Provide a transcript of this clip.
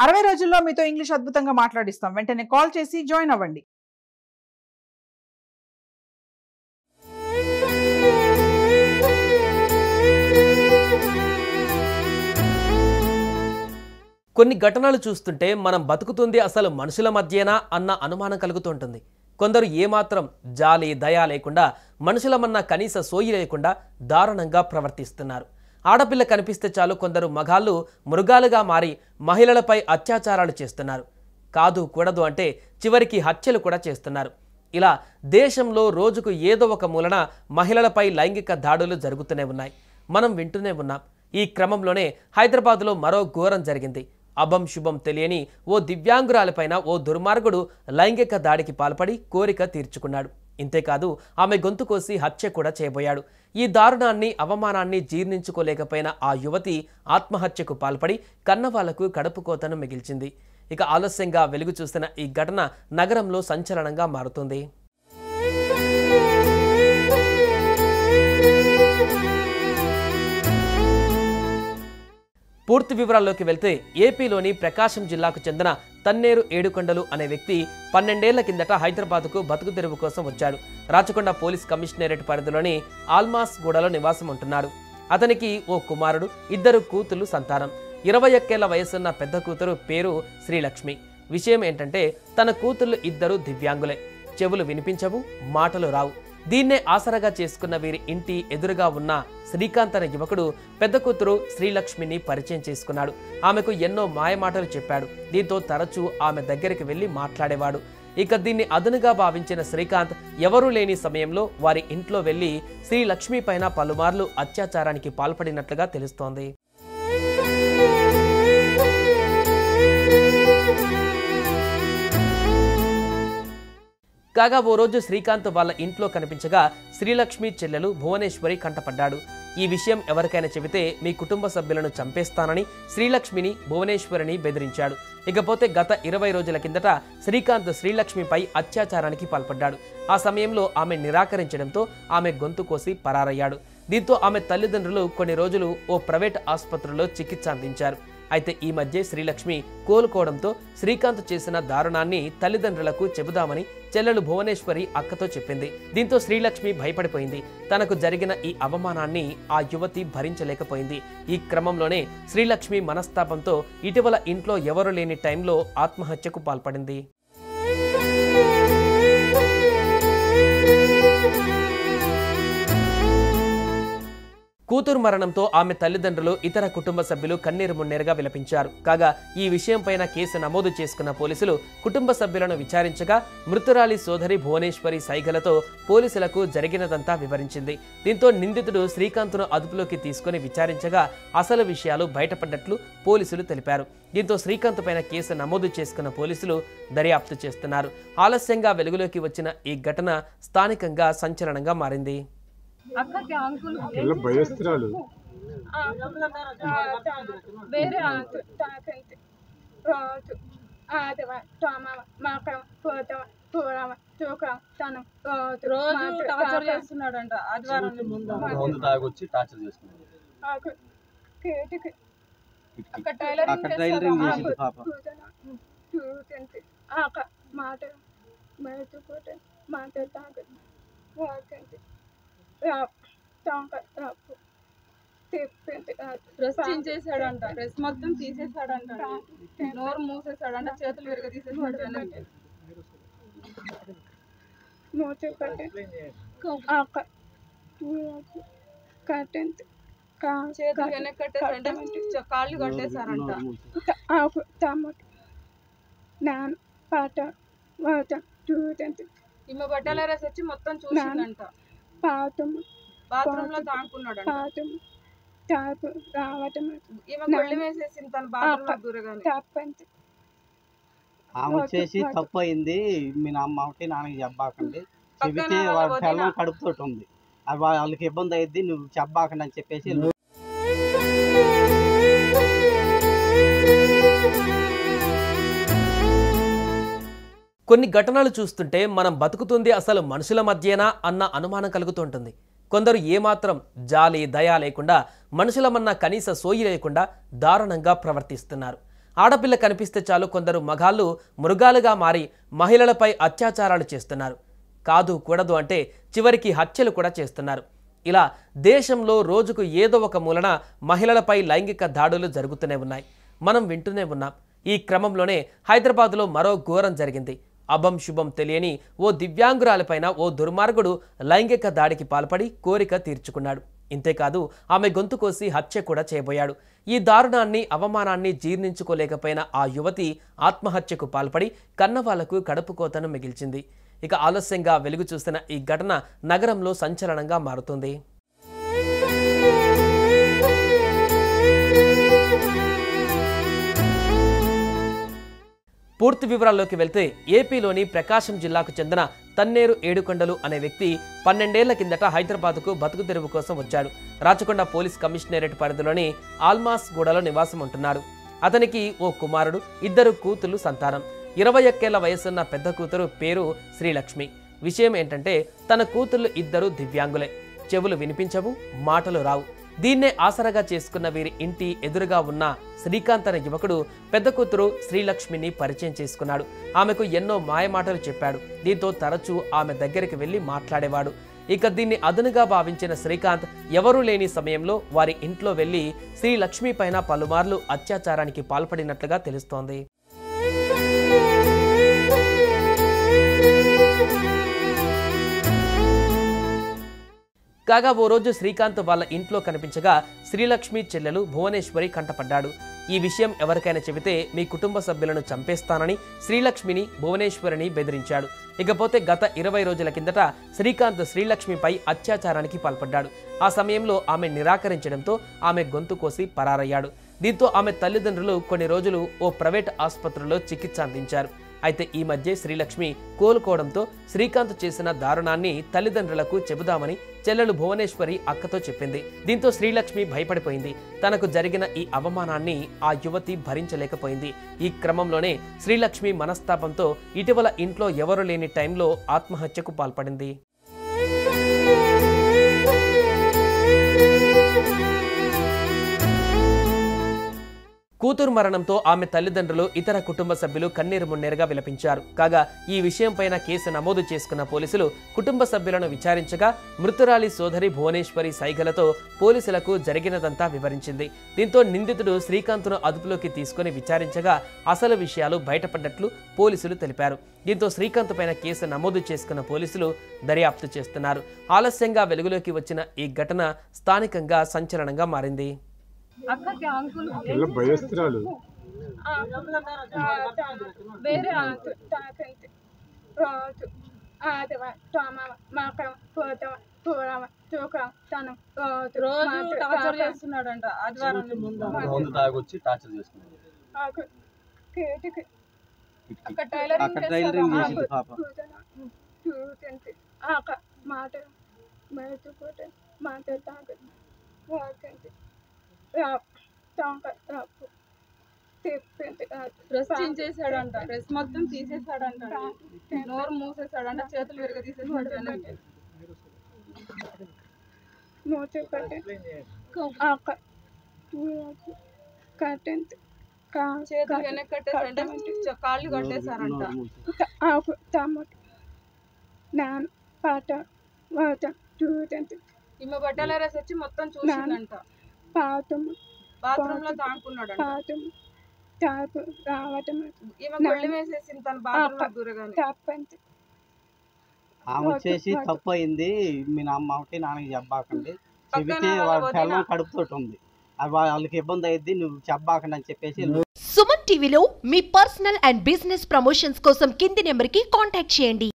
60 రోజుల్లో మీతో ఇంగ్లీష్ అద్భుతంగా మాట్లాడిస్తాం. వెంటనే కాల్ చేసి జాయిన్ అవ్వండి. కొన్ని ఘటనలు చూస్తుంటే మనం బతుకుతుంది అసలు మనుషుల మధ్యేనా అన్న అనుమానం కలుగుతుంటుంది. కొందరు ఏమాత్రం జాలి దయ లేకుండా మనుషులమన్న కనీస సోయి లేకుండా దారుణంగా ప్రవర్తిస్తున్నారు. ఆడపిల్ల కనిపిస్తే చాలు కొందరు మగాళ్ళు మృగాలుగా మారి మహిళలపై అత్యాచారాలు చేస్తున్నారు. కాదు కూడదు అంటే చివరికి హత్యలు కూడా చేస్తున్నారు. ఇలా దేశంలో రోజుకు ఏదో ఒక మూలన మహిళలపై లైంగిక దాడులు జరుగుతూనే ఉన్నాయి. మనం వింటూనే ఉన్నాం. ఈ క్రమంలోనే హైదరాబాద్లో మరో ఘోరం జరిగింది. అభం శుభం తెలియని ఓ దివ్యాంగురాలపైన ఓ దుర్మార్గుడు లైంగిక దాడికి పాల్పడి కోరిక తీర్చుకున్నాడు. ఇంతేకాదు ఆమె గొంతు కోసి హత్య కూడా చేయబోయాడు. ఈ దారుణాన్ని అవమానాన్ని జీర్ణించుకోలేకపోయిన ఆ యువతి ఆత్మహత్యకు పాల్పడి కన్నవాళ్లకు కడుపు కోతను మిగిల్చింది. ఇక ఆలస్యంగా వెలుగు చూస్తున్న ఈ ఘటన నగరంలో సంచలనంగా మారుతుంది. పూర్తి వివరాల్లోకి వెళ్తే ఏపీలోని ప్రకాశం జిల్లాకు చెందిన తన్నేరు ఏడుకొండలు అనే వ్యక్తి 12 ఏళ్ల కిందట హైదరాబాద్కు బతుకు తెరువు కోసం వచ్చాడు. రాచకొండ పోలీస్ కమిషనరేట్ పరిధిలోని ఆల్మాస్ గూడలో నివాసం ఉంటున్నాడు. అతనికి ఓ కుమారుడు, 2 కూతుళ్లు సంతానం. 21 ఏళ్ల వయసున్న పెద్ద కూతురు పేరు శ్రీలక్ష్మి. విషయం ఏంటంటే తన కూతుళ్లు 2 దివ్యాంగులే. చెవులు వినిపించవు, మాటలు రావు. దీన్నే ఆసరాగా చేసుకున్న వీరి ఇంటి ఎదురుగా ఉన్న శ్రీకాంత్ అనే యువకుడు పెద్ద కూతురు శ్రీలక్ష్మిని పరిచయం చేసుకున్నాడు. ఆమెకు ఎన్నో మాయమాటలు చెప్పాడు. దీంతో తరచూ ఆమె దగ్గరికి వెళ్లి మాట్లాడేవాడు. ఇక దీన్ని అదునుగా భావించిన శ్రీకాంత్ ఎవరూ లేని సమయంలో వారి ఇంట్లో వెళ్లి శ్రీలక్ష్మి పైన పలుమార్లు అత్యాచారానికి పాల్పడినట్లుగా తెలుస్తోంది. కాగా ఓ రోజు శ్రీకాంత్ వాళ్ళ ఇంట్లో కనిపించగా శ్రీలక్ష్మి చెల్లెలు భువనేశ్వరి కంటపడ్డాడు. ఈ విషయం ఎవరికైనా చెబితే మీ కుటుంబ సభ్యులను చంపేస్తానని శ్రీలక్ష్మిని భువనేశ్వరిని బెదిరించాడు. ఇకపోతే గత 20 రోజుల కిందట శ్రీకాంత్ శ్రీలక్ష్మిపై అత్యాచారానికి పాల్పడ్డాడు. ఆ సమయంలో ఆమె నిరాకరించడంతో ఆమె గొంతు కోసి పరారయ్యాడు. దీంతో ఆమె తల్లిదండ్రులు కొన్ని రోజులు ఓ ప్రైవేట్ ఆసుపత్రిలో చికిత్స అందించారు. అయితే ఈ మధ్య శ్రీలక్ష్మి కోలుకోవడంతో శ్రీకాంత్ చేసిన దారుణాన్ని తల్లిదండ్రులకు చెబుదామని చెల్లెలు భువనేశ్వరి అక్కతో చెప్పింది. దీంతో శ్రీలక్ష్మి భయపడిపోయింది. తనకు జరిగిన ఈ అవమానాన్ని ఆ యువతి భరించలేకపోయింది. ఈ క్రమంలోనే శ్రీలక్ష్మి మనస్తాపంతో ఇటీవల ఇంట్లో ఎవరు లేని టైంలో ఆత్మహత్యకు పాల్పడింది. కూతురు మరణంతో ఆమె తల్లిదండ్రులు, ఇతర కుటుంబ సభ్యులు కన్నీరు మున్నీరుగా విలపించారు. కాగా ఈ విషయంపైన కేసు నమోదు చేసుకున్న పోలీసులు కుటుంబ సభ్యులను విచారించగా మృతురాలి సోదరి భువనేశ్వరి సైగలతో పోలీసులకు జరిగినదంతా వివరించింది. దీంతో నిందితుడు శ్రీకాంత్ను అదుపులోకి తీసుకుని విచారించగా అసలు విషయాలు బయటపడ్డట్లు పోలీసులు తెలిపారు. దీంతో శ్రీకాంత్ పైన కేసు నమోదు చేసుకున్న పోలీసులు దర్యాప్తు చేస్తున్నారు. ఆలస్యంగా వెలుగులోకి వచ్చిన ఈ ఘటన స్థానికంగా సంచలనంగా మారింది. భయస్త్రాలు వేరే తాకంతి రోజు ఆదివారం రోజు టార్చర్ చేస్తున్నాడంట. ఆదివారం తాగొచ్చి టార్చర్ చేస్తున్నాడు. అక్కడ టైలరింగ్ చేసింది పాప. మాట బయటపోతే మాట తాగదు. డ్రెస్ చేసాడంట, డ్రెస్ మొత్తం తీసేసాడంట, నోరు మూసేసాడంట, చేతులు విరగ తీసేసాడు. చేతులు వెనక్కి కట్టేసాడంట, కాళ్ళు కట్టేశారంట. ఈమె బట్టలేరేసి వచ్చి మొత్తం చూసిందంట. బాత్రూమ్ లో తాగుకున్నాడు. ఆమె వచ్చేసి తప్పు అయింది, మీ అమ్మ ఒకటి నాన్నకి చెప్పాకండి, చెబితే వాళ్ళ పిల్లలు కడుపుతోటి ఉంది, అది వాళ్ళకి ఇబ్బంది అయ్యింది, నువ్వు చెప్పాకండి అని చెప్పేసి. కొన్ని ఘటనలు చూస్తుంటే మనం బతుకుతుంది అసలు మనుషుల మధ్యేనా అన్న అనుమానం కలుగుతుంటుంది. కొందరు ఏమాత్రం జాలి దయ లేకుండా మనుషులమన్న కనీస సోయి లేకుండా దారుణంగా ప్రవర్తిస్తున్నారు. ఆడపిల్ల కనిపిస్తే చాలు కొందరు మగాళ్ళు మృగాలుగా మారి మహిళలపై అత్యాచారాలు చేస్తున్నారు. కాదు కూడదు అంటే చివరికి హత్యలు కూడా చేస్తున్నారు. ఇలా దేశంలో రోజుకు ఏదో ఒక మూలన మహిళలపై లైంగిక దాడులు జరుగుతూనే ఉన్నాయి. మనం వింటూనే ఉన్నాం. ఈ క్రమంలోనే హైదరాబాద్లో మరో ఘోరం జరిగింది. అభం శుభం తెలియని ఓ దివ్యాంగురాలిపైన ఓ దుర్మార్గుడు లైంగిక దాడికి పాల్పడి కోరిక తీర్చుకున్నాడు. ఇంతేకాదు ఆమె గొంతు కోసి హత్య కూడా చేయబోయాడు. ఈ దారుణాన్ని అవమానాన్ని జీర్ణించుకోలేకపోయిన ఆ యువతి ఆత్మహత్యకు పాల్పడి కన్నవాళ్లకు కడుపు కోతను మిగిల్చింది. ఇక ఆలస్యంగా వెలుగు చూసిన ఈ ఘటన నగరంలో సంచలనంగా మారుతుంది. పూర్తి వివరాల్లోకి వెళ్తే ఏపీలోని ప్రకాశం జిల్లాకు చెందిన తన్నేరు ఏడుకొండలు అనే వ్యక్తి 12 ఏళ్ల కిందట హైదరాబాద్కు బతుకు తెరువు కోసం వచ్చాడు. రాచకొండ పోలీస్ కమిషనరేట్ పరిధిలోని ఆల్మాస్ గూడలో నివాసం ఉంటున్నాడు. అతనికి ఓ కుమారుడు, 2 కూతుళ్లు సంతానం. 21 ఏళ్ల వయసున్న పెద్ద కూతురు పేరు శ్రీలక్ష్మి. విషయం ఏంటంటే తన కూతుళ్లు 2 దివ్యాంగులే. చెవులు వినిపించవు, మాటలు రావు. దీన్నే ఆసరగా చేసుకున్న వీరి ఇంటి ఎదురుగా ఉన్న శ్రీకాంత్ అనే యువకుడు పెద్ద కూతురు శ్రీలక్ష్మిని పరిచయం చేసుకున్నాడు. ఆమెకు ఎన్నో మాయమాటలు చెప్పాడు. దీంతో తరచూ ఆమె దగ్గరికి వెళ్లి మాట్లాడేవాడు. ఇక దీన్ని అదునుగా భావించిన శ్రీకాంత్ ఎవరూ లేని సమయంలో వారి ఇంట్లో వెళ్లి శ్రీలక్ష్మి పైన పలుమార్లు అత్యాచారానికి పాల్పడినట్లుగా తెలుస్తోంది. కాగా ఓ రోజు శ్రీకాంత్ వాళ్ళ ఇంట్లో కనిపించగా శ్రీలక్ష్మి చెల్లెలు భువనేశ్వరి కంటపడ్డాడు. ఈ విషయం ఎవరికైనా చెబితే మీ కుటుంబ సభ్యులను చంపేస్తానని శ్రీలక్ష్మిని భువనేశ్వరిని బెదిరించాడు. ఇకపోతే గత 20 రోజుల కిందట శ్రీకాంత్ శ్రీలక్ష్మిపై అత్యాచారానికి పాల్పడ్డాడు. ఆ సమయంలో ఆమె నిరాకరించడంతో ఆమె గొంతు కోసి పరారయ్యాడు. దీంతో ఆమె తల్లిదండ్రులు కొన్ని రోజులు ఓ ప్రైవేట్ ఆసుపత్రిలో చికిత్స అందించారు. అయితే ఈ మధ్య శ్రీలక్ష్మి కోలుకోవడంతో శ్రీకాంత్ చేసిన దారుణాన్ని తల్లిదండ్రులకు చెబుదామని చెల్లెలు భువనేశ్వరి అక్కతో చెప్పింది. దీంతో శ్రీలక్ష్మి భయపడిపోయింది. తనకు జరిగిన ఈ అవమానాన్ని ఆ యువతి భరించలేకపోయింది. ఈ క్రమంలోనే శ్రీలక్ష్మి మనస్తాపంతో ఇటీవల ఇంట్లో ఎవరు లేని టైంలో ఆత్మహత్యకు పాల్పడింది. కూతురు మరణంతో ఆమె తల్లిదండ్రులు, ఇతర కుటుంబ సభ్యులు కన్నీరు మున్నీరుగా విలపించారు. కాగా ఈ విషయంపైన కేసు నమోదు చేసుకున్న పోలీసులు కుటుంబ సభ్యులను విచారించగా మృతురాలి సోదరి భువనేశ్వరి సైగలతో పోలీసులకు జరిగినదంతా వివరించింది. దీంతో నిందితుడు శ్రీకాంత్ను అదుపులోకి తీసుకుని విచారించగా అసలు విషయాలు బయటపడ్డట్లు పోలీసులు తెలిపారు. దీంతో శ్రీకాంత్ పైన కేసు నమోదు చేసుకున్న పోలీసులు దర్యాప్తు చేస్తున్నారు. ఆలస్యంగా వెలుగులోకి వచ్చిన ఈ ఘటన స్థానికంగా సంచలనంగా మారింది. భయస్త్రాలు వేరే రోజు టార్చర్ చేస్తున్నాడంట. ఆదివారం ముందు తాగొచ్చి టార్చర్ చేస్తున్నాడు. డ్రెస్ చించేసాడంట, డ్రెస్ మొత్తం తీసేసాడంట, నోరు మూసేసాడంట, చేతులు విరగ తీసేసాడు. చేతులు వెనక్కి కట్టేసారంట, కాళ్ళు కట్టేశారంట. ఈమె బట్టలేరేసి వచ్చి మొత్తం చూసిందంట. బాత్రూమ్ లో తాగుకున్నాడు. ఈమె గొళ్ళి వేసేసింది తన బాత్రూమ్ లో దూరగానే. ఆమె వచ్చేసి తప్పు అయింది, మీ అమ్మకి నాన్నకి చెప్పాకండి, చెబితే వాళ్ళ పిల్లలు కడుపుతోటి ఉంది, వాళ్ళకి ఇబ్బంది అయ్యింది, నువ్వు చెప్పాకండి అని చెప్పేసి. సుమన్ టీవీలో మీ పర్సనల్ అండ్ బిజినెస్ ప్రమోషన్స్ కోసం కింది నెంబర్కి కాంటాక్ట్ చేయండి.